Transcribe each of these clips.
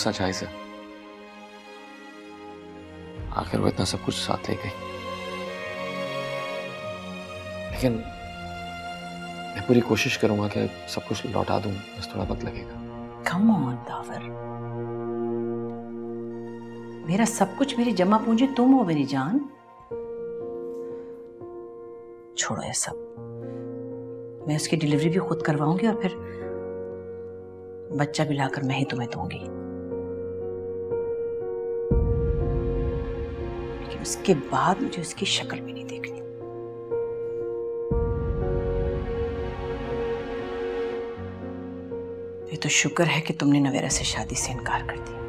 गुस्सा जायज है, आखिर वो इतना सब कुछ साथ ले गई। लेकिन मैं पूरी कोशिश करूंगा कि सब कुछ लौटा दूं, बस थोड़ा वक्त लगेगा। कम ऑन दावर, मेरा सब कुछ, मेरी जमा पूंजी तुम हो मेरी जान। छोड़ो ये सब, मैं उसकी डिलीवरी भी खुद करवाऊंगी और फिर बच्चा भी लाकर मैं ही तुम्हें दूंगी। लेकिन उसके बाद मुझे उसकी शक्ल भी नहीं देखनी। ये तो शुक्र है कि तुमने नवेरा से शादी से इनकार कर दिया।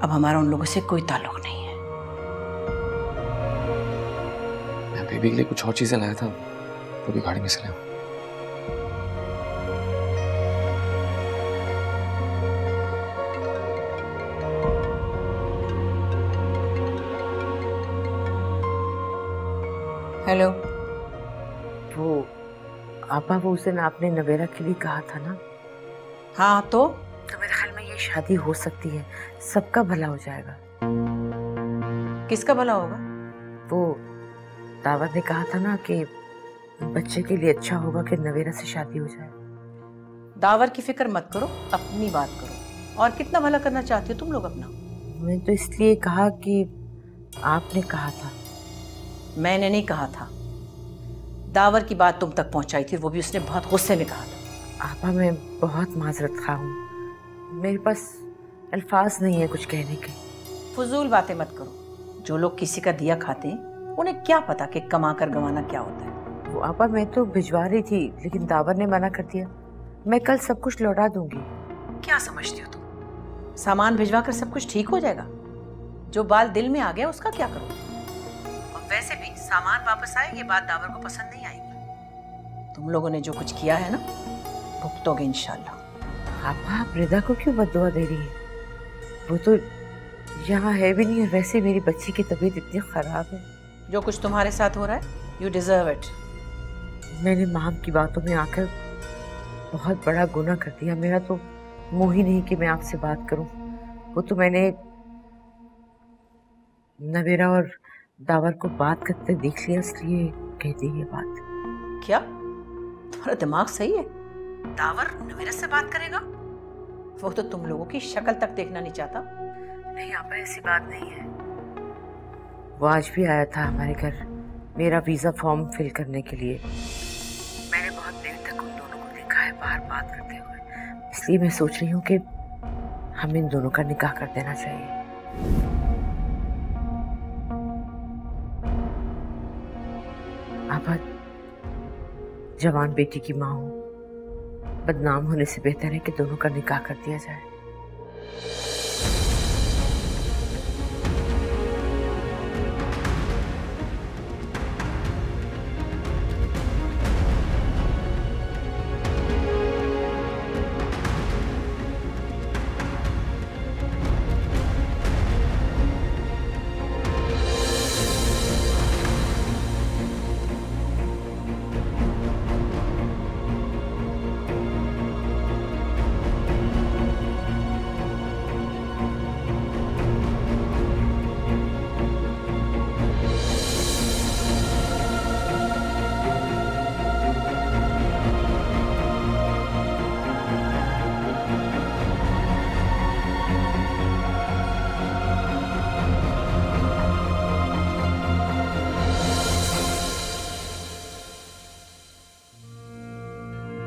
अब हमारा उन लोगों से कोई ताल्लुक नहीं है। मैं बेबी के लिए कुछ और चीजें लाया था, वो भी गाड़ी में से ले आऊं। हेलो। वो आपा, वो उस दिन आपने नवेरा के लिए कहा था ना? हाँ तो मेरे ख्याल में ये शादी हो सकती है, सबका भला हो जाएगा। किसका भला होगा? वो दावत ने कहा था ना कि बच्चे के लिए अच्छा होगा कि नवेरा से शादी हो जाए। दावर की फिक्र मत करो, अपनी बात करो। और कितना भला करना चाहती हो तुम लोग अपना? मैंने तो इसलिए कहा कि आपने कहा था। मैंने नहीं कहा था, दावर की बात तुम तक पहुंचाई थी, वो भी उसने बहुत गुस्से में कहा था। आपा, मैं बहुत माजरत खा हूँ, मेरे पास अल्फाज नहीं है कुछ कहने के। फजूल बातें मत करो। जो लोग किसी का दिया खाते हैं उन्हें क्या पता कि कमा कर गंवाना क्या होता है। वो आपा, मैं तो भिजवा रही थी लेकिन दावर ने मना कर दिया। मैं कल सब कुछ लौटा दूंगी। क्या समझती हो तुम? सामान भिजवा कर सब कुछ ठीक हो जाएगा? जो बाल दिल में आ गया उसका क्या करो? और वैसे भी सामान वापस आए ये बात दावर को पसंद नहीं आएगी। तुम लोगों ने जो कुछ किया है ना, भुगतोगे इंशाल्लाह। आप रिदा को क्यों बद्दुआ दे रही है? वो तो यहाँ है भी नहीं, और वैसे मेरी बच्ची की तबीयत इतनी खराब है। जो कुछ तुम्हारे साथ हो रहा है, यू डिजर्व इट। मैंने माम की बातों में आकर बहुत बड़ा गुनाह कर दिया। मेरा तो मुंह ही नहीं कि मैं आपसे बात करूं। वो तो मैंने नवेरा और दावर को बात करते देख लिया, इसलिए कह दी ये बात। क्या तुम्हारा दिमाग सही है? दावर नवेरा से बात करेगा? वो तो तुम लोगों की शक्ल तक देखना नहीं चाहता। नहीं आपा, ऐसी बात नहीं है। वो आज भी आया था हमारे घर मेरा वीजा फॉर्म फिल करने के लिए। मैंने बहुत देर तक उन दोनों को देखा है बाहर बात करते हुए, इसलिए मैं सोच रही हूँ कि हमें इन दोनों का निकाह कर देना चाहिए। आपा, जवान बेटी की माँ हूँ, बदनाम होने से बेहतर है कि दोनों का निकाह कर दिया जाए।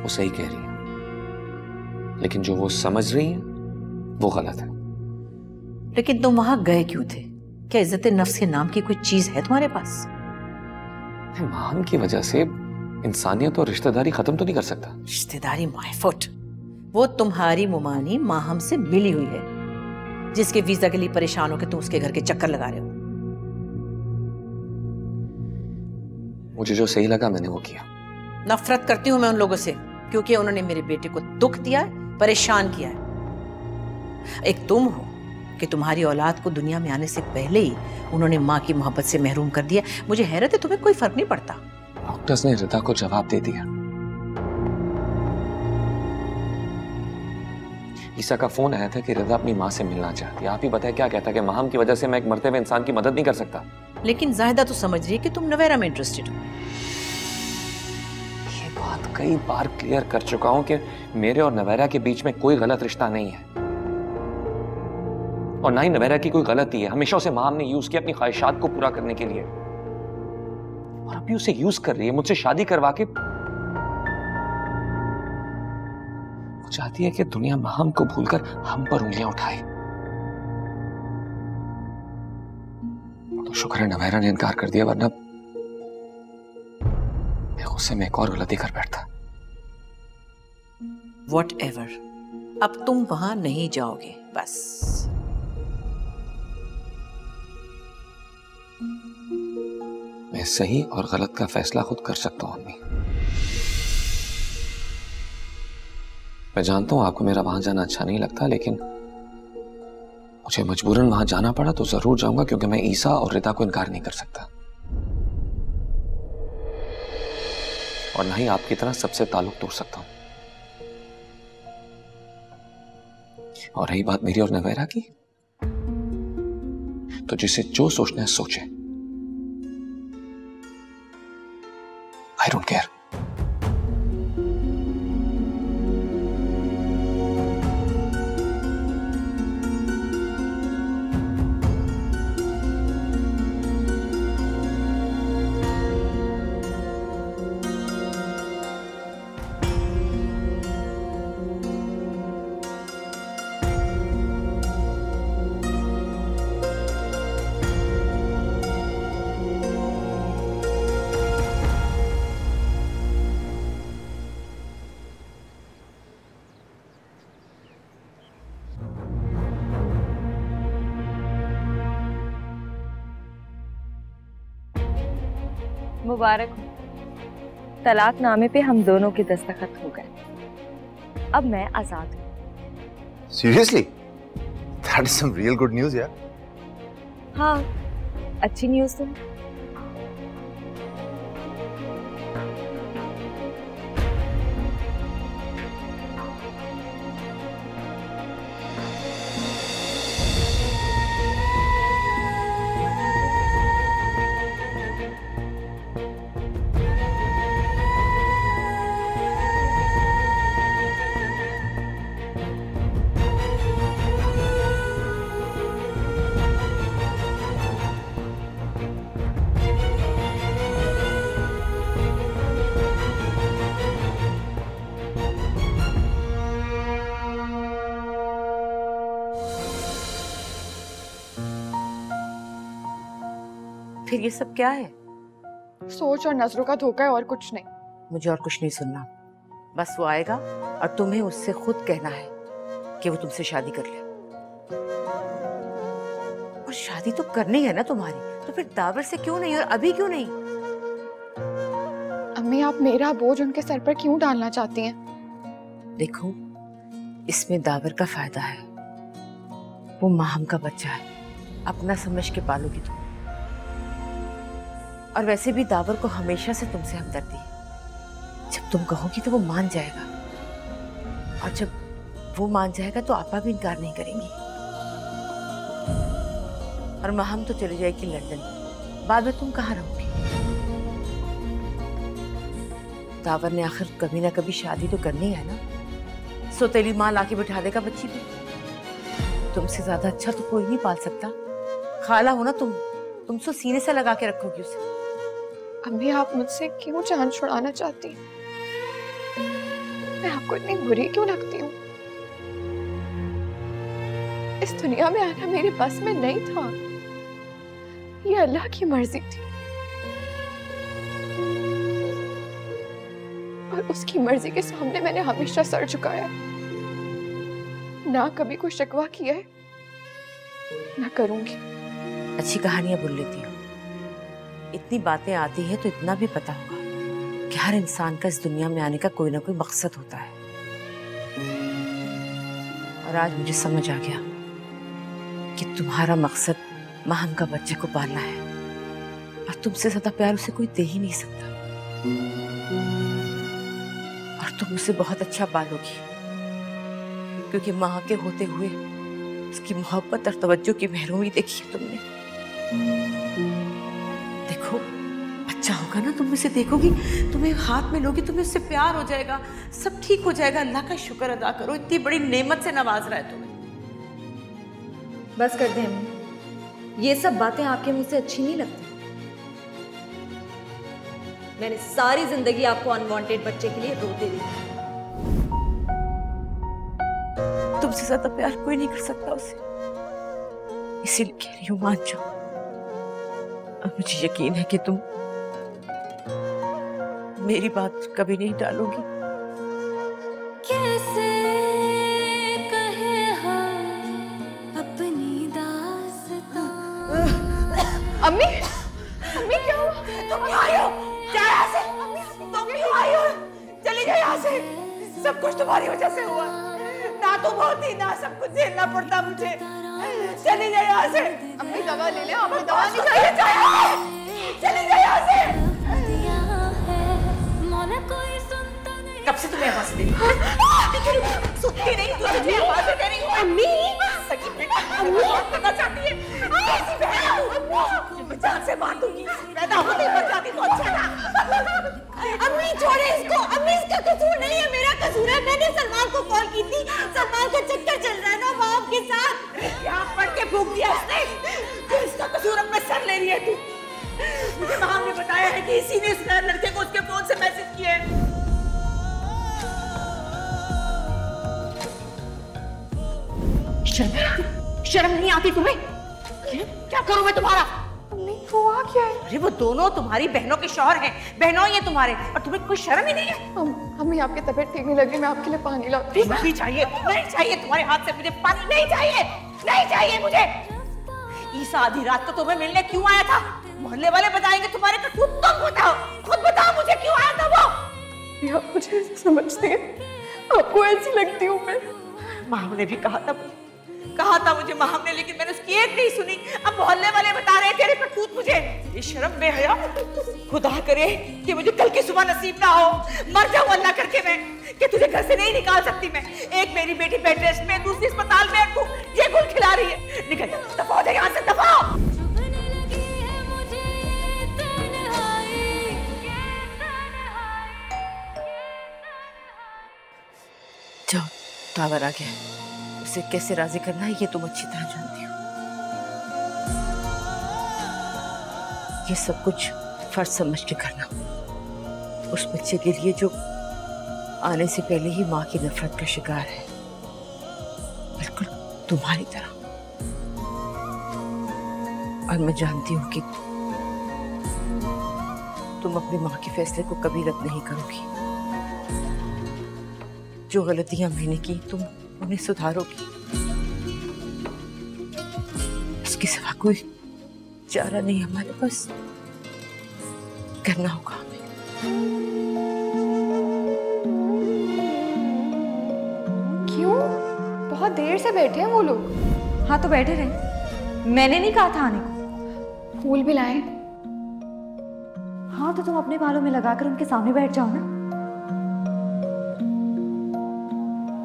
वो सही कह रही है, लेकिन जो वो समझ रही है वो गलत है। लेकिन तुम वहां गए क्यों थे? क्या इज्जत नफ्स के नाम की कोई चीज है तुम्हारे पास? माम की वजह से इंसानियत और रिश्तेदारी खत्म तो नहीं कर सकता। रिश्तेदारी माय फुट। वो तुम्हारी मुमानी माहम से मिली हुई है, जिसके वीजा के लिए परेशान होकर तुम उसके घर के चक्कर लगा रहे हो। मुझे जो सही लगा मैंने वो किया। नफरत करती हूं मैं उन लोगों से, क्योंकि उन्होंने मेरे बेटे को दुख दिया है, परेशान किया है। एक तुम हो कि तुम्हारी औलाद को दुनिया में आने से पहले ही उन्होंने माँ की मोहब्बत से महरूम कर दिया। मुझे हैरत है तुम्हें कोई फर्क नहीं पड़ता। डॉक्टर्स ने रिदा को जवाब दे दिया। ईसा का फोन आया था कि रिदा अपनी माँ से मिलना चाहती है। आप ही बताएं क्या कहता है कि माहम की वजह से मैं एक मरते हुए इंसान की मदद नहीं कर सकता। लेकिन जाहिदा तो समझ रही है कि तुम नवेरा में इंटरेस्टेड हो। ये बात कई बार क्लियर कर चुका हूं कि मेरे और नवेरा के बीच में कोई गलत रिश्ता नहीं है और ना ही नवेरा की कोई गलती है। हमेशा उसे माहम ने यूज किया अपनी ख्वाहिशात को पूरा करने के लिए और अभी उसे यूज कर रही है मुझसे शादी करवा के। वो चाहती है कि दुनिया माहम को भूलकर हम पर उंगलियां उठाए। तो शुक्र है नवेरा ने इनकार कर दिया, वरना मैं गुस्से में एक और गलती कर बैठता। Whatever, अब तुम वहां नहीं जाओगे बस। मैं सही और गलत का फैसला खुद कर सकता हूं अम्मी। मैं जानता हूं आपको मेरा वहां जाना अच्छा नहीं लगता, लेकिन मुझे मजबूरन वहां जाना पड़ा तो जरूर जाऊंगा, क्योंकि मैं ईसा और रिदा को इनकार नहीं कर सकता और ना ही आपकी तरह सबसे ताल्लुक तोड़ सकता हूं। और रही बात मेरी और नवेरा की, तो जिसे जो सोचना है सोचे। I don't care. मुबारक हो, तलाकनामे पे हम दोनों के दस्तखत हो गए। अब मैं आजाद हूँ। Seriously? That is some real good news, यार। हाँ, अच्छी न्यूज़ तो है। फिर ये सब क्या है? सोच और नजरों का धोखा है और कुछ नहीं। मुझे और कुछ नहीं सुनना। बस वो आएगा और तुम्हें उससे खुद कहना है कि वो तुमसे शादी कर ले। और शादी तो करनी है ना तुम्हारी, तो फिर दावर से क्यों नहीं और अभी क्यों नहीं? अम्मी, आप मेरा बोझ उनके सर पर क्यों डालना चाहती हैं? देखो, इसमें दावर का फायदा है। वो माहम का बच्चा है, अपना समझ के पालोगी तुम। और वैसे भी दावर को हमेशा से तुमसे हमदर्दी है। जब तुम कहोगी तो वो मान जाएगा, और जब वो मान जाएगा तो आपा भी इनकार नहीं करेंगी। और माहम तो चली जाएगी लंदन, बाद में तुम कहाँ रहोगी? दावर ने आखिर कभी ना कभी शादी तो करनी है ना। सोतेली माँ लाके बिठा देगा बच्ची पे। तुमसे ज्यादा अच्छा तो कोई नहीं पाल सकता। खाला हो ना तुम तो सीने से लगा के रखोगी उसे। अम्मी, आप मुझसे क्यों जान छुड़ाना चाहती हैं? मैं आपको इतनी बुरी क्यों लगती हूँ? इस दुनिया में आना मेरे बस में नहीं था। ये अल्लाह की मर्जी थी और उसकी मर्जी के सामने मैंने हमेशा सर झुकाया। ना कभी कोई शिकवा किया है, ना करूंगी। अच्छी कहानियां बोल लेती हो। इतनी बातें आती है तो इतना भी पता होगा कि हर इंसान का इस दुनिया में आने का कोई ना कोई मकसद होता है। और आज मुझे समझ आ गया कि तुम्हारा मकसद माहम का बच्चे को पालना है, और तुमसे ज्यादा प्यार उसे कोई दे ही नहीं सकता। और तुम उसे बहुत अच्छा पालोगी, क्योंकि माँ के होते हुए उसकी मोहब्बत और तवज्जो की महरूमी देखी है तुमने। देखो, अच्छा होगा ना, तुम उसे देखोगी, तुम्हें हाथ में लोगी, तुम्हें उससे प्यार हो जाएगा, सब ठीक हो जाएगा। अल्लाह का शुक्र अदा करो, इतनी बड़ी नेमत से नवाज रहा है तुम्हें। बस कर दे अम्मी, ये सब बातें आपके मुंह से अच्छी नहीं लगती। मैंने सारी जिंदगी आपको अनवांटेड बच्चे के लिए रोते देखा। तुमसे ज्यादा प्यार कोई नहीं कर सकता उसे, इसीलिए कह रही हूँ मान जाओ। अब मुझे यकीन है कि तुम मेरी बात कभी नहीं टालोगी। कैसे कहे हम अपनी दास्तां। अम्मी, अम्मी क्या हुआ? तुम क्यों आई हो? क्या यहाँ से? तुम क्यों आई हो? चली जाओ यहाँ से। सब कुछ तुम्हारी वजह से हुआ। ना तुम होती ना सब कुछ झेलना पड़ता मुझे। चली जाओ यहाँ से। अम्मी दवा ले ले, अम्मी दवा नहीं चली जाओ यहाँ से। कब से तुम्हें आवाज दे रही हूँ? सुनती नहीं, तुझे आवाज़ें दे रही हूँ। अम्मी, सगी बेटा, अम्मी करना चाहती है। ऐसी बहन जो मैं जान से मार दूंगी। पैदा होते ही मर जाती तो अच्छा था। अम्मी छोड़े इसको। अम्मी इसका कसूर नहीं है, मेरा कसूर है। मैंने सलमान को कॉल की थी, सलमान का चक्कर चल रहा है ना बाप के साथ। यहाँ पढ़ के फूंक दिया उसने। तो इसका कसूर अपने सर ले रही है तू। मुझे माम ने बताया है कि इसी ने इस लड़के को उसके फोन से मैसेज किए। शर्म नहीं आती तुम्हें? क्या करूं मैं तुम्हारा? अम्मी हुआ क्या है? अरे वो दोनों तुम्हारी बहनों के शौहर हैं, बहनों ये तुम्हारे, और तुम्हें कोई शर्म ही नहीं है? अम्मी आपकी तबीयत ठीक नहीं लग रही, मैं आपके लिए पानी लाती हूँ। नहीं चाहिए, नहीं चाहिए तुम्हारे हाथ से मुझे पानी, नहीं चाहिए, नहीं चाहिए मुझे। ईसा आधी रात को तुम्हें मिलने क्यों आया था? मोहल्ले वाले बताएंगे तुम्हारे करतूत। तुम बताओ, खुद बताओ मुझे क्यों आया था वो? आप मुझे ऐसे समझती हैं? आपको ऐसी लगती हूँ मैं? माम ने भी कहा था मुझे माम ने, लेकिन मैंने उसकी एक नहीं सुनी। अब मोहल्ले वाले बता रहे तेरे करतूत मुझे। ये शर्म बेहया, खुदा करे कि मुझे कल की सुबह नसीब ना हो, मर जाऊं अल्लाह करके मैं, कि तुझे घर से नहीं निकाल सकती मैं। एक मेरी बेटी बेड रेस्ट में, दूसरी अस्पताल में, तू ये गुल खिला रही है। निकल जा, दफा हो जा यहाँ से, दफा हो। जाओ, टावर आ गया, उसे कैसे राजी करना है ये तुम अच्छी तरह जानती हो। ये सब कुछ फर्ज समझ के करना, उस बच्चे के लिए जो आने से पहले ही माँ की नफरत का शिकार है, बिल्कुल तुम्हारी तरह। और मैं जानती हूँ कि तुम अपनी माँ के फैसले को कभी रद्द नहीं करोगी। जो गलतियां मैंने की तुम उन्हें सुधारोगी। इसके सिवा कोई चारा नहीं हमारे पास, करना होगा हमें। क्यों? बहुत देर से बैठे हैं वो लोग। हाँ तो बैठे रहे, मैंने नहीं कहा था आने को। फूल भी लाए। हाँ तो तुम अपने बालों में लगाकर उनके सामने बैठ जाओ ना।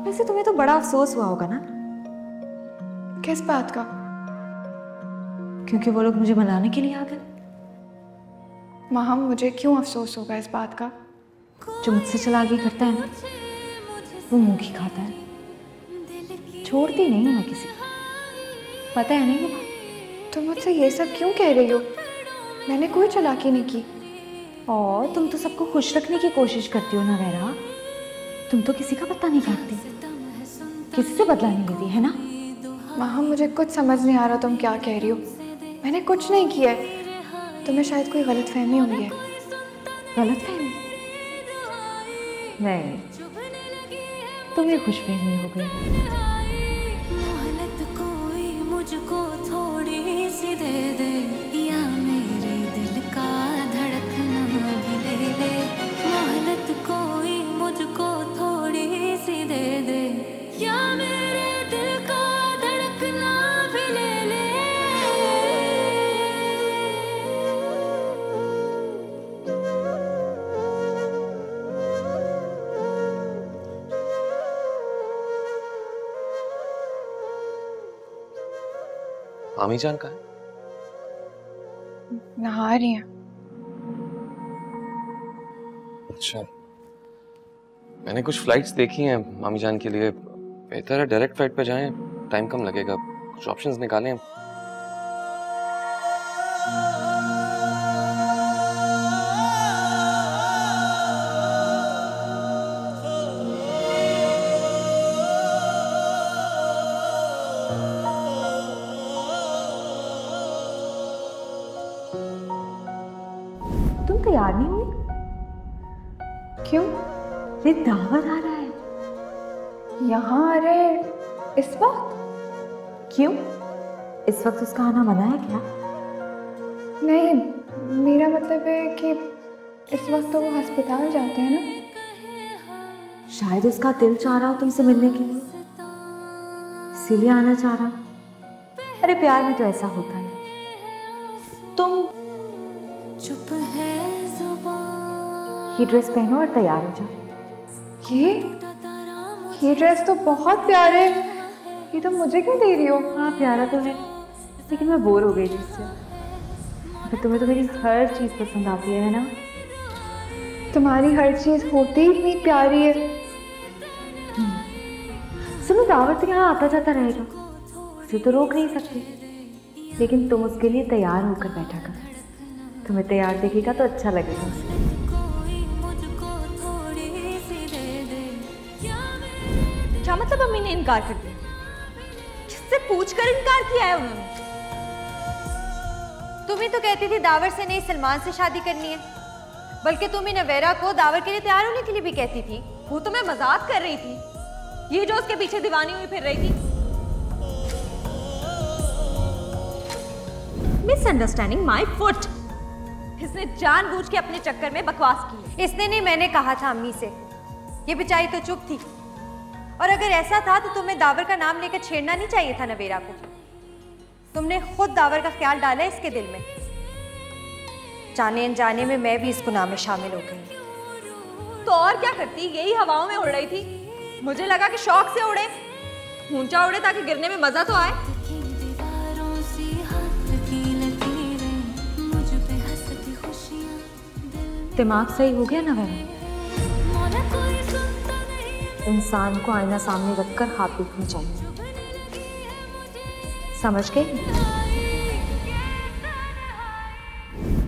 वैसे तुम्हें तो बड़ा अफसोस हुआ होगा ना? किस बात का? क्योंकि वो लोग मुझे मनाने के लिए आ गए। माँ, मुझे क्यों अफसोस होगा इस बात का? जो मुझसे चलाकी करता है ना, वो मुंह की खाता है। छोड़ती नहीं हूँ मैं किसी को, पता है नहीं ये बात? तुम मुझसे ये सब क्यों कह रही हो? मैंने कोई चालाकी नहीं की। और तुम तो सबको खुश रखने की कोशिश करती हो ना वैरा। तुम तो किसी का पता नहीं काटती, किसी से बदला नहीं लेती, है ना? माँ, मुझे कुछ समझ नहीं आ रहा तुम क्या कह रही हो। मैंने कुछ नहीं किया है। तुम्हें शायद कोई गलतफहमी हुई है। गलतफहमी? नहीं, तुम्हें खुशफहमी हो गई। मोहलत कोई मुझको थोड़ी सी दे दे, या मेरे दिल का धड़कना भी ले ले। मोहलत कोई मुझको थोड़ी सी दे दे, या मेरे दिल का धड़कना भी ले ले। मामी जान कहाँ है? नहा रही हैं। अच्छा, मैंने कुछ फ्लाइट्स देखी हैं मामी जान के लिए। बेहतर है डायरेक्ट फ्लाइट पे जाएं, टाइम कम लगेगा। कुछ ऑप्शंस निकालें। तुम तैयार नहीं हुई? क्यों? ये दावत आ रहा है। यहाँ आ रहे इस वक्त? क्यों? इस वक्त उसका आना मना है क्या? नहीं, मेरा मतलब है कि इस वक्त तो वो अस्पताल जाते हैं ना। शायद उसका दिल चाह रहा हो तुमसे मिलने के लिए, इसीलिए आना चाह रहा। अरे प्यार में तो ऐसा होता है। तुम चुप है जुबान। ये ड्रेस पहनो और तैयार हो जाओ। ये ड्रेस तो बहुत प्यारा है। ये तो मुझे क्यों दे रही हो? हाँ प्यारा तो है, लेकिन मैं बोर हो गई जिससे। अगर तुम्हें तो मेरी हर चीज़ पसंद आती है ना? तुम्हारी हर चीज होती ही इतनी प्यारी है। सुनो, दावत यहाँ आता जाता रहेगा, उसे तो रोक नहीं सकते, लेकिन तुम उसके लिए तैयार होकर बैठा कर। तुम्हें तैयार देखेगा तो अच्छा लगेगा उसे। क्या मतलब अम्मी ने इनकार कर दिया? किससे पूछकर इनकार किया है उन्होंने? तुम ही तो कहती थी दावर से नहीं सलमान से शादी करनी है, बल्कि तुम ही नवेरा को दावर के लिए तैयार होने के लिए भी कहती थी। वो तो मैं मजाक कर रही थी, ये जो उसके पीछे दीवानी हुई फिर रही थी। Misunderstanding my foot. इसने जानबूझ के अपने चक्कर में बकवास की। इसने नहीं, मैंने कहा था अम्मी से। ये बेचारी तो चुप थी, और अगर ऐसा था तो तुम्हें दावर का नाम लेकर छेड़ना नहीं चाहिए था नवेरा को। तुमने खुद दावर का ख्याल डाला इसके दिल में। जाने अनजाने में मैं भी इस गुनाह में शामिल हो गई। तो और क्या करती, यही हवाओं में उड़ रही थी। मुझे लगा कि शौक से उड़े, ऊंचा उड़े ताकि गिरने में मजा तो आए। दिमाग सही हो गया ना वह? इंसान को आईना सामने रखकर हाथ देखना चाहिए, समझ गई?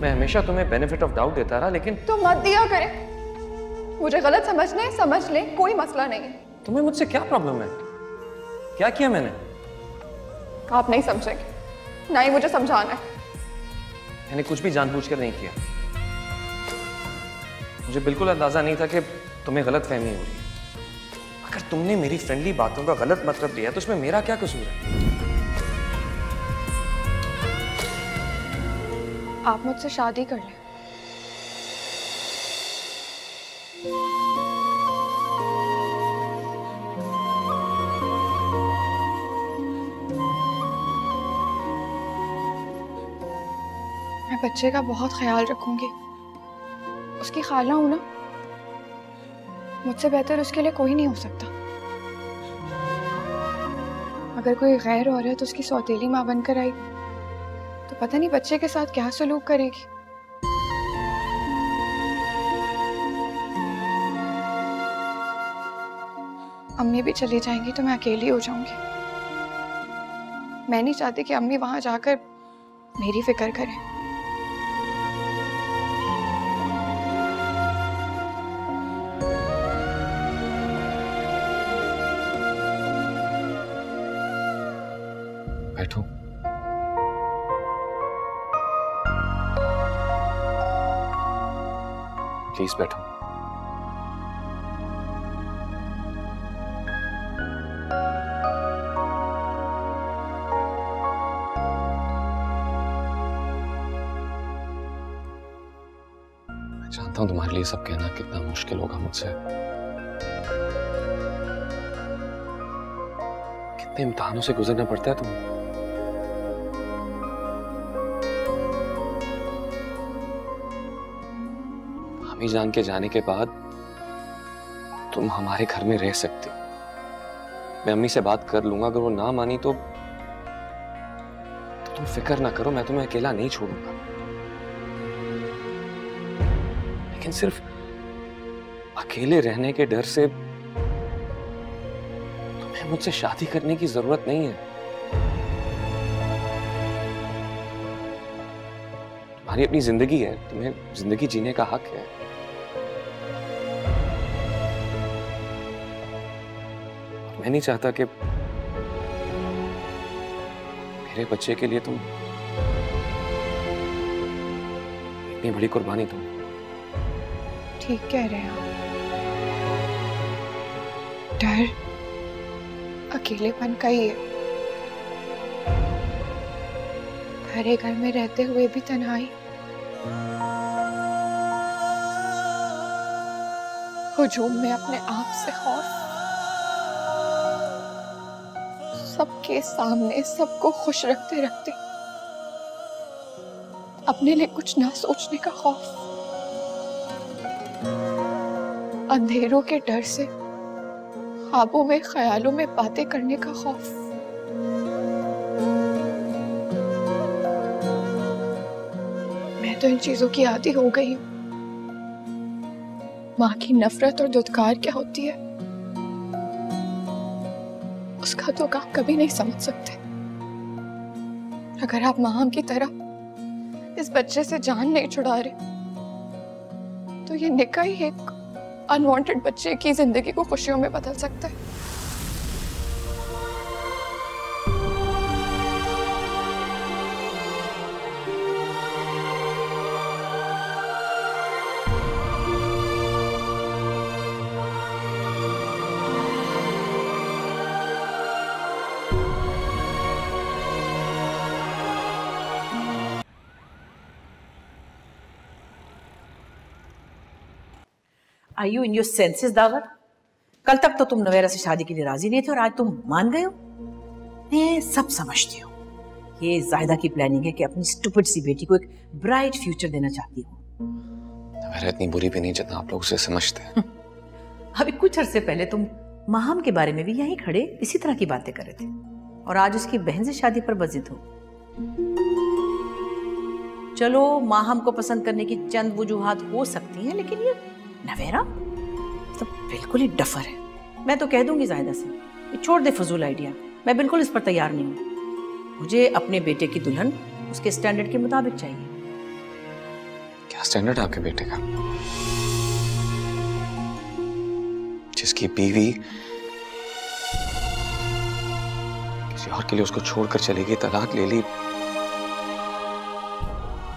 मैं हमेशा तुम्हें बेनिफिट ऑफ डाउट देता रहा, लेकिन तो मत दिया करें। मुझे गलत समझ ले, कोई मसला नहीं है। तुम्हें मुझसे क्या प्रॉब्लम है? क्या किया मैंने? आप नहीं समझेंगे, ना ही मुझे समझाना है। मैंने कुछ भी जानबूझकर नहीं किया। मुझे बिल्कुल अंदाजा नहीं था कि तुम्हें गलत फहमी हो रही है। अगर तुमने मेरी फ्रेंडली बातों का गलत मतलब लिया तो उसमें मेरा क्या कसूर है? आप मुझसे शादी कर लें। मैं बच्चे का बहुत ख्याल रखूंगी। उसकी खाला हूं ना, मुझसे बेहतर उसके लिए कोई नहीं हो सकता। अगर कोई गैर औरत उसकी सौतेली माँ बनकर आई तो पता नहीं बच्चे के साथ क्या सलूक करेगी। अम्मी भी चली जाएंगी तो मैं अकेली हो जाऊंगी। मैं नहीं चाहती कि अम्मी वहां जाकर मेरी फिक्र करें। बैठो। प्लीज बैठो। मैं जानता हूं तुम्हारे लिए सब कहना कितना मुश्किल होगा मुझसे। कितने इम्तिहानों से गुजरना पड़ता है तुम्हें। अम्मी जान के जाने के बाद तुम हमारे घर में रह सकती। मैं अम्मी से बात कर लूंगा, अगर वो ना मानी तो तुम फिक्र ना करो, मैं तुम्हें अकेला नहीं छोड़ूंगा। लेकिन सिर्फ अकेले रहने के डर से तुम्हें मुझसे शादी करने की जरूरत नहीं है। तुम्हारी अपनी जिंदगी है, तुम्हें जिंदगी जीने का हक है। मैं नहीं चाहता कि मेरे बच्चे के लिए तुम इतनी बड़ी कुर्बानी दो। ठीक कह रहे हैं आप। डर अकेलेपन का ही है। भरे घर में रहते हुए भी तन्हाई, हुजूम में अपने आप से खौफ, सबके सामने सबको खुश रखते रखते अपने लिए कुछ ना सोचने का खौफ, अंधेरों के डर से ख्वाबों में ख्यालों में बातें करने का खौफ। मैं तो इन चीजों की आदी हो गई हूं। माँ की नफरत और दुत्कार क्या होती है उसका तो आप कभी नहीं समझ सकते। अगर आप माँ की तरह इस बच्चे से जान नहीं छुड़ा रहे तो ये निकाह ही एक अनवांटेड बच्चे की जिंदगी को खुशियों में बदल सकता है। Are you in your senses, the power? कल तक तो तुम नवेरा से शादी के लिए राजी नहीं थे और आज तुम मान गए हो। मैं सब समझती हूँ। ये जायदा की प्लानिंग है कि अपनी स्टूपिड सी बेटी को एक ब्राइट फ्यूचर देना चाहती हूँ। नवेरा इतनी बुरी भी नहीं जितना आप लोग उसे समझते हैं। अभी कुछ अरसे पहले तुम माहम के बारे में भी यहीं खड़े इसी तरह की बातें कर रहे थे और आज उसकी बहन से शादी पर बजिद हो। चलो माहम को पसंद करने की चंद वजूहात हो सकती हैं, लेकिन ये नवेरा तो बिल्कुल ही डफर है। मैं तो कह दूंगी जायदा से ये छोड़ दे फजूल आइडिया। मैं बिल्कुल इस पर तैयार नहीं हूँ। मुझे अपने बेटे की दुल्हन उसके स्टैंडर्ड के मुताबिक चाहिए। क्या स्टैंडर्ड आपके बेटे का? जिसकी बीवी किसी और के लिए उसको छोड़कर चली गई, तलाक ले ली।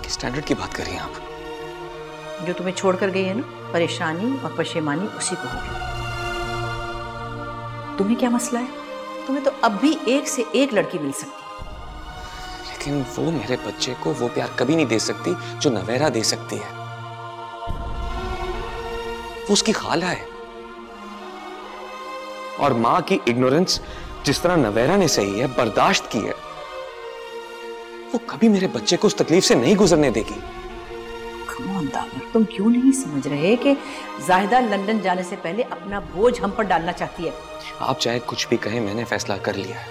किस स्टैंडर्ड की बात कर रही हैं आप? जो तुम्हें छोड़कर गई है ना, परेशानी और पशेमानी उसी को होगी। तुम्हें क्या मसला है? तुम्हें तो अब भी एक से एक लड़की मिल सकती है। लेकिन वो मेरे बच्चे को वो प्यार कभी नहीं दे सकती जो नवेरा दे सकती है। वो उसकी खाला है और मां की इग्नोरेंस जिस तरह नवेरा ने सही है बर्दाश्त की है, वो कभी मेरे बच्चे को उस तकलीफ से नहीं गुजरने देगी। तुम क्यों नहीं समझ रहे कि जाहिदा लंदन जाने से पहले अपना बोझ हम पर डालना चाहती है? आप चाहे कुछ भी कहें, मैंने फैसला कर लिया है।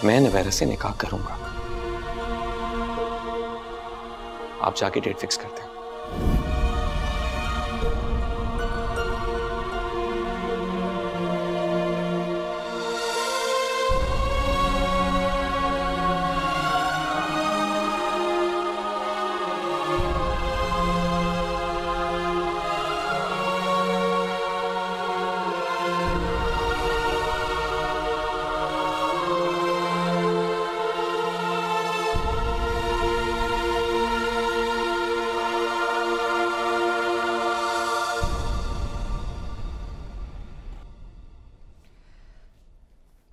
मैं नवेरा से निकाह करूंगा। आप जाके डेट फिक्स करते हैं।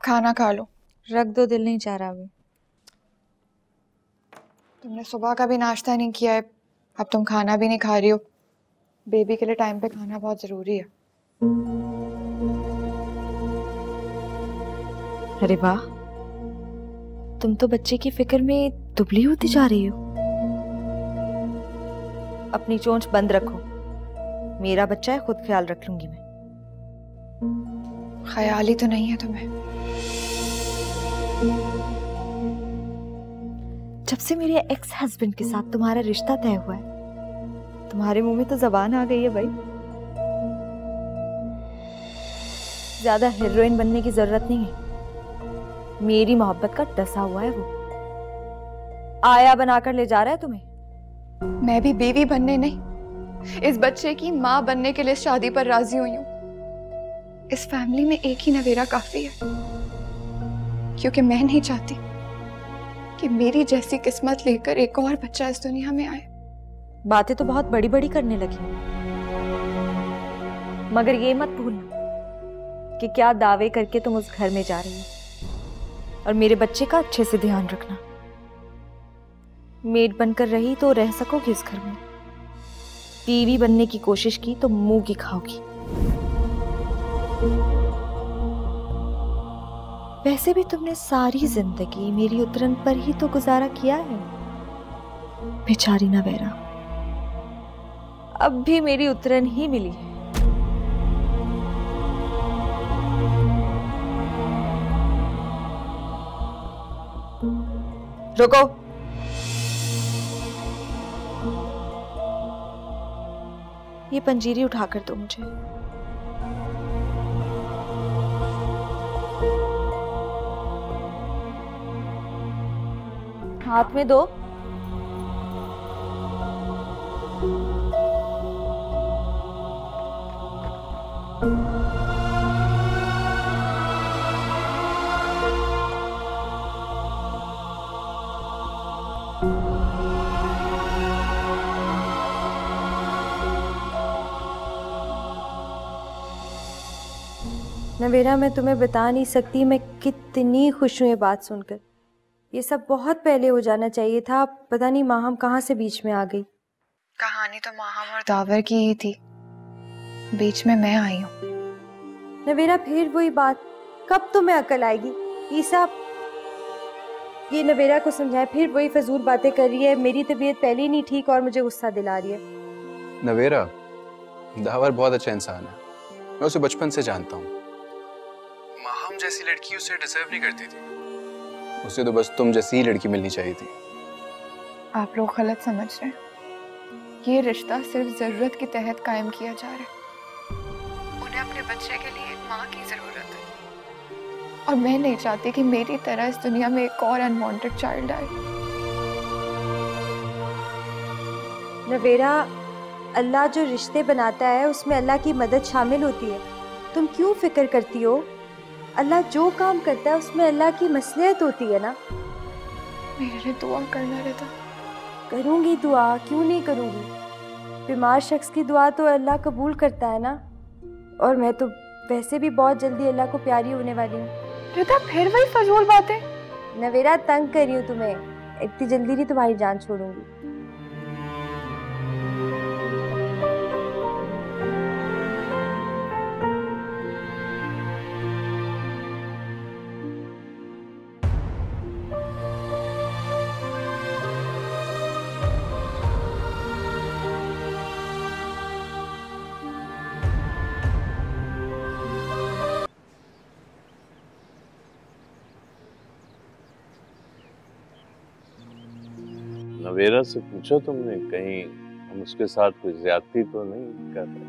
खाना खा लो। रख दो, दिल नहीं चाह रहा अभी। तुमने सुबह का भी नाश्ता नहीं किया है, अब तुम खाना भी नहीं खा रही हो। बेबी के लिए टाइम पे खाना बहुत जरूरी है। अरे वाह, तुम तो बच्चे की फिक्र में दुबली होती जा रही हो। अपनी चोंच बंद रखो, मेरा बच्चा है, खुद ख्याल रख लूंगी मैं। ख्याल ही तो नहीं है तुम्हें। जब से मेरे एक्स हस्बैंड के साथ तुम्हारा रिश्ता तय हुआ है, तुम्हारे मुंह में तो जबान आ गई है भाई। ज्यादा हीरोइन बनने की जरूरत नहीं है। मेरी मोहब्बत का डसा हुआ है वो, आया बनाकर ले जा रहा है तुम्हें। मैं भी बीवी बनने नहीं, इस बच्चे की माँ बनने के लिए शादी पर राजी हुई हूँ। इस फैमिली में एक ही नवेरा काफी है, क्योंकि मैं नहीं चाहती कि मेरी जैसी किस्मत लेकर एक और बच्चा इस दुनिया में आए। बातें तो बहुत बड़ी बड़ी करने लगी, मगर ये मत भूलना कि क्या दावे करके तुम उस घर में जा रही हो। और मेरे बच्चे का अच्छे से ध्यान रखना। मेड बनकर रही तो रह सकोगी इस घर में, बीवी बनने की कोशिश की तो मुंह की खाओगी। वैसे भी तुमने सारी जिंदगी मेरी उतरन पर ही तो गुजारा किया है। बेचारी नवेरा, अब भी मेरी उतरन ही मिली है। रुको, ये पंजीरी उठाकर दो मुझे। हाथ में दो। नवेरा, मैं तुम्हें बता नहीं सकती मैं कितनी खुश हूँ ये बात सुनकर। ये सब बहुत पहले हो जाना चाहिए था। पता नहीं माहम कहाँ से बीच में आ गई। कहानी तो माहम और दावर की ही थी, बीच में मैं आई हूँ। नवेरा, फिर वही बात, कब तुम्हें अकल आएगी? ईसा ये नवेरा को समझाए, फिर वही फजूल बातें कर रही है। मेरी तबीयत पहले ही नहीं ठीक और मुझे गुस्सा दिला रही है। नवेरा, दावर बहुत अच्छा इंसान है, मैं उसे बचपन से जानता हूँ। माहम जैसी लड़की उसे डिजर्व नहीं करती थी, उसे तो बस तुम जैसी ही लड़की मिलनी चाहिए थी। आप लोग गलत समझ रहे हैं। ये रिश्ता सिर्फ जरूरत के तहत कायम किया जा रहा है। उन्हें अपने बच्चे के लिए एक माँ की जरूरत है, और मैं नहीं चाहती कि मेरी तरह इस दुनिया में एक और अनवांटेड चाइल्ड आए। नवेरा, अल्लाह जो रिश्ते बनाता है उसमें अल्लाह की मदद शामिल होती है। तुम क्यों फिक्र करती हो? अल्लाह जो काम करता है उसमें अल्लाह की मसलियत होती है ना। मेरे लिए दुआ करना रहता। करूँगी दुआ, क्यों नहीं करूँगी। बीमार शख्स की दुआ तो अल्लाह कबूल करता है ना। और मैं तो वैसे भी बहुत जल्दी अल्लाह को प्यारी होने वाली हूँ। रिता, फिर वही फजूल बातें। नवेरा, तंग कर रही हूँ तुम्हें, इतनी जल्दी नहीं तुम्हारी जान छोड़ूंगी। नवेरा से पूछो तुमने, कहीं हम उसके साथ कोई ज्यादती तो नहीं कर रहे?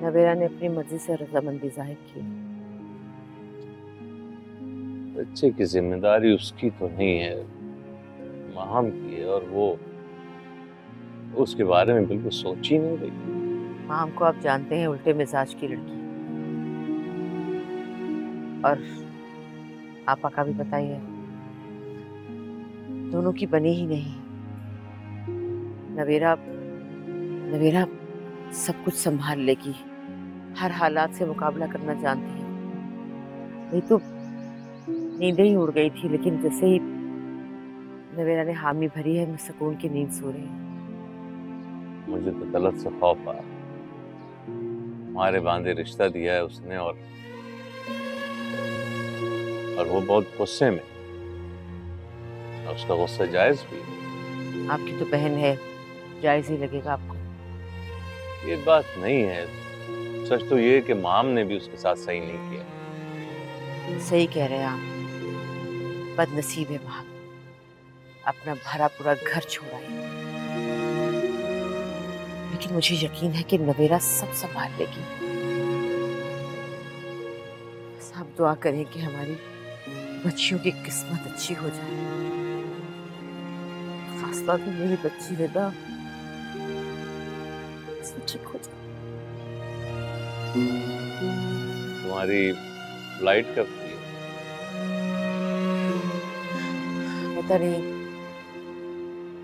नवेरा ने अपनी मर्जी से रजामंदी जाहिर की। बच्चे की जिम्मेदारी उसकी तो नहीं है, माहम की है, और वो उसके बारे में बिल्कुल सोच ही नहीं रही। माहम को आप जानते हैं, उल्टे मिजाज की लड़की। और आपा का भी पता ही है, दोनों की बनी ही नहीं। नवेरा सब कुछ संभाल लेगी, हर हालात से मुकाबला करना जानती है। नहीं तो नींदें ही उड़ गई थी, लेकिन जैसे ही नवेरा ने हामी भरी है, मैं सुकून की नींद सो रही हूँ। मुझे तो गलत से खौफ आ, हमारे बांधे रिश्ता दिया है उसने, और वो बहुत गुस्से में। उसका गुस्सा जायज भी है। आपकी तो बहन है, जायज ही लगेगा आपको। ये बात नहीं है, सच तो ये है कि माम ने भी उसके साथ सही नहीं किया। सही कह रहे हैं आप, बदनसीब है माम। अपना भरा पूरा घर छोड़ आई, लेकिन मुझे यकीन है कि नवेरा सब संभाल लेगी। बस आप दुआ करें कि हमारी बच्चियों की किस्मत अच्छी हो जाए, खासतौर पे मेरी बच्ची रिदा ठीक हो जाए। तुम्हारी फ्लाइट कब थी? पता नहीं,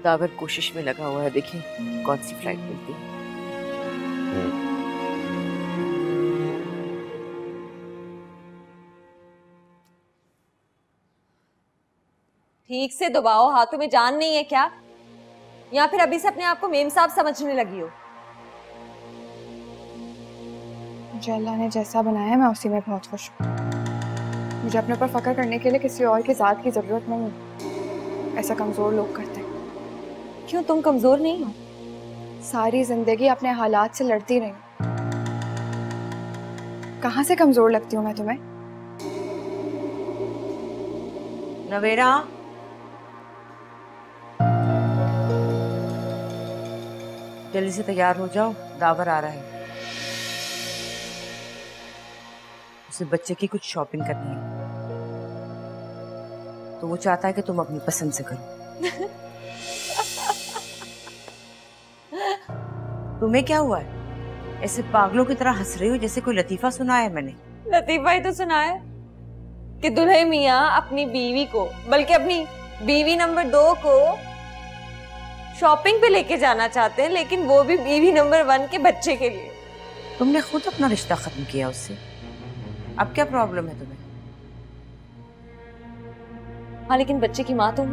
दावर कोशिश में लगा हुआ है, देखिए कौन सी फ्लाइट मिलती है। ठीक से दबाओ, हाथों में जान नहीं है क्या? या फिर अभी से अपने आप को मेम साहब समझने लगी हो? मुझे अल्लाह ने जैसा बनाया है मैं उसी में बहुत खुश हूँ। मुझे अपने ऊपर फख्र करने के लिए किसी और की ज़ात की ज़रूरत नहीं है। ऐसा कमज़ोर लोग करते हैं। क्यों, तुम कमज़ोर नहीं हो? सारी ज़िंदगी अपने हालात से लड़ती रही। कहाँ से कमज़ोर लगती हूँ मैं तुम्हें? नवेरा, जल्दी से तैयार हो जाओ, दावर आ रहा है। उसे बच्चे की कुछ शॉपिंग करनी है, तो वो चाहता है कि तुम अपनी पसंद से करो। तुम्हें क्या हुआ है? ऐसे पागलों की तरह हंस रही हो जैसे कोई लतीफा सुनाया है मैंने। लतीफा ही तो सुना है कि दुल्हे मियाँ अपनी बीवी को, बल्कि अपनी बीवी नंबर 2 को शॉपिंग पे लेके जाना चाहते हैं, लेकिन वो भी बीवी नंबर 1 के बच्चे के लिए। तुमने खुद अपना रिश्ता खत्म किया उससे, अब क्या प्रॉब्लम है तुम्हें? हाँ, लेकिन बच्चे की माँ तुम।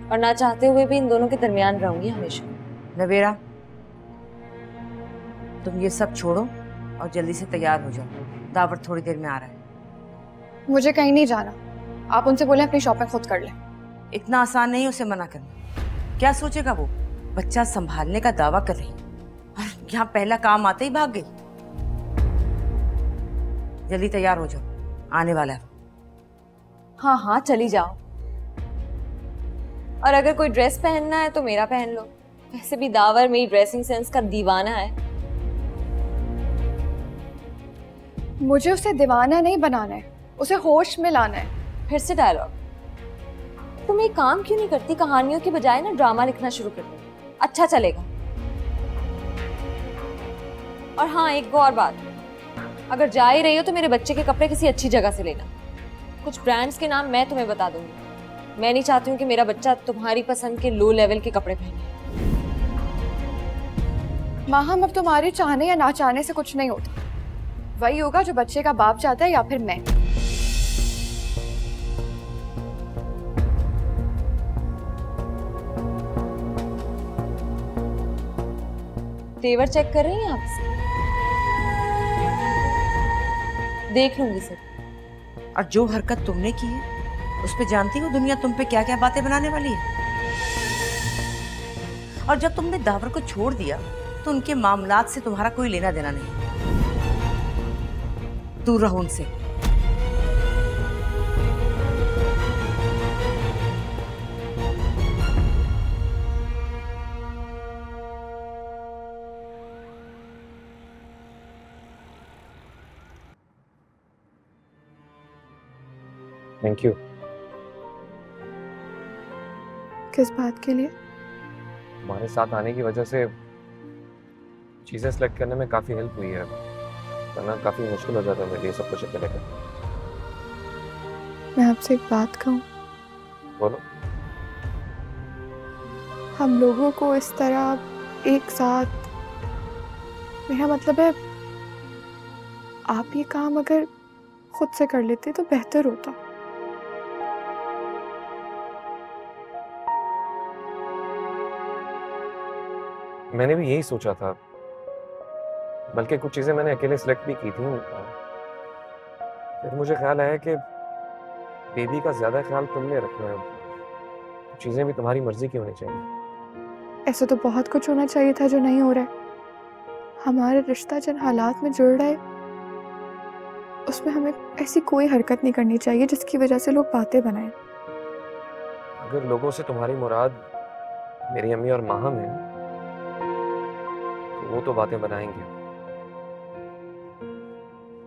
और ना चाहते हुए भी इन दोनों के दरमियान रहूंगी हमेशा। नवेरा, तुम ये सब छोड़ो और जल्दी से तैयार हो जाओ, दावर थोड़ी देर में आ रहा है। मुझे कहीं नहीं जाना, आप उनसे बोलें अपनी शॉपिंग खुद कर लें। इतना आसान नहीं उसे मना करना। क्या सोचेगा वो? बच्चा संभालने का दावा कर रही और यहाँ पहला काम आते ही भाग गई। जल्दी तैयार हो जाओ, आने वाला है। हाँ हाँ, चली जाओ। और अगर कोई ड्रेस पहनना है तो मेरा पहन लो, वैसे भी दावर मेरी ड्रेसिंग सेंस का दीवाना है। मुझे उसे दीवाना नहीं बनाना है, उसे होश में लाना है। फिर से डायलॉग। तुम एक काम क्यों नहीं करती, कहानियों की बजाय ना ड्रामा लिखना शुरू कर दो, अच्छा चलेगा। और हाँ, एक वो और बात, अगर जा ही रही हो तो मेरे बच्चे के कपड़े किसी अच्छी जगह से लेना। कुछ ब्रांड्स के नाम मैं तुम्हें बता दूंगी। मैं नहीं चाहती हूँ कि मेरा बच्चा तुम्हारी पसंद के लो लेवल के कपड़े पहने। माँ, हम अब तुम्हारे चाहने या ना चाहने से कुछ नहीं होता, वही होगा जो बच्चे का बाप चाहता है या फिर मैं। तेवर चेक कर रही हैं आप? देख लूंगी सर। और जो हरकत तुमने की है उस पे जानती हो दुनिया तुम पे क्या क्या बातें बनाने वाली है। और जब तुमने दावर को छोड़ दिया तो उनके मामलात से तुम्हारा कोई लेना देना नहीं। दूर रहो उनसे। Thank you. किस बात के लिए? हमारे साथ आने की वजह से चीज़ें सेलेक्ट करने में काफ़ी हेल्प हुई है, वरना काफ़ी मुश्किल हो जाता है मेरे लिए सब कुछ अकेले करना। मैं आपसे एक बात कहूँ? बोलो। हम लोगों को इस तरह एक साथ, मेरा मतलब है आप ये काम अगर खुद से कर लेते तो बेहतर होता। मैंने भी यही सोचा था, बल्कि कुछ चीज़ें मैंने अकेले सेलेक्ट भी की थी। फिर मुझे ख्याल आया कि बेबी का ज़्यादा ख्याल तुमने रखना है, तो चीज़ें भी तुम्हारी मर्जी की होनी चाहिए। ऐसा तो बहुत कुछ होना चाहिए था जो नहीं हो रहा है। हमारा रिश्ता जिन हालात में जुड़ रहा है उसमें हमें ऐसी कोई हरकत नहीं करनी चाहिए जिसकी वजह से लोग बातें बनाएं। अगर लोगों से तुम्हारी मुराद मेरी अम्मी और माहम है तो वो तो बातें बनाएंगे,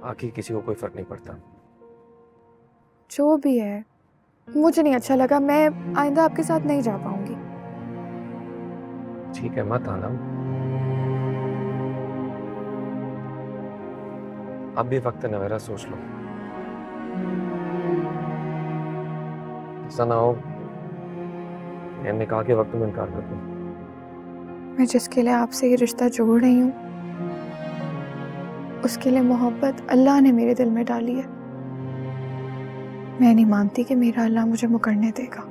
बाकी किसी को कोई फर्क नहीं पड़ता। जो भी है, मुझे नहीं अच्छा लगा। मैं आइंदा आपके साथ नहीं जा पाऊंगी। ठीक है, मत आना। अब भी वक्त है नवेरा, सोच लो। ऐसा ना हो निकाह के वक्त में इनकार कर दूं। मैं जिसके लिए आपसे ये रिश्ता जोड़ रही हूँ उसके लिए मोहब्बत अल्लाह ने मेरे दिल में डाली है। मैं नहीं मानती कि मेरा अल्लाह मुझे मुकरने देगा।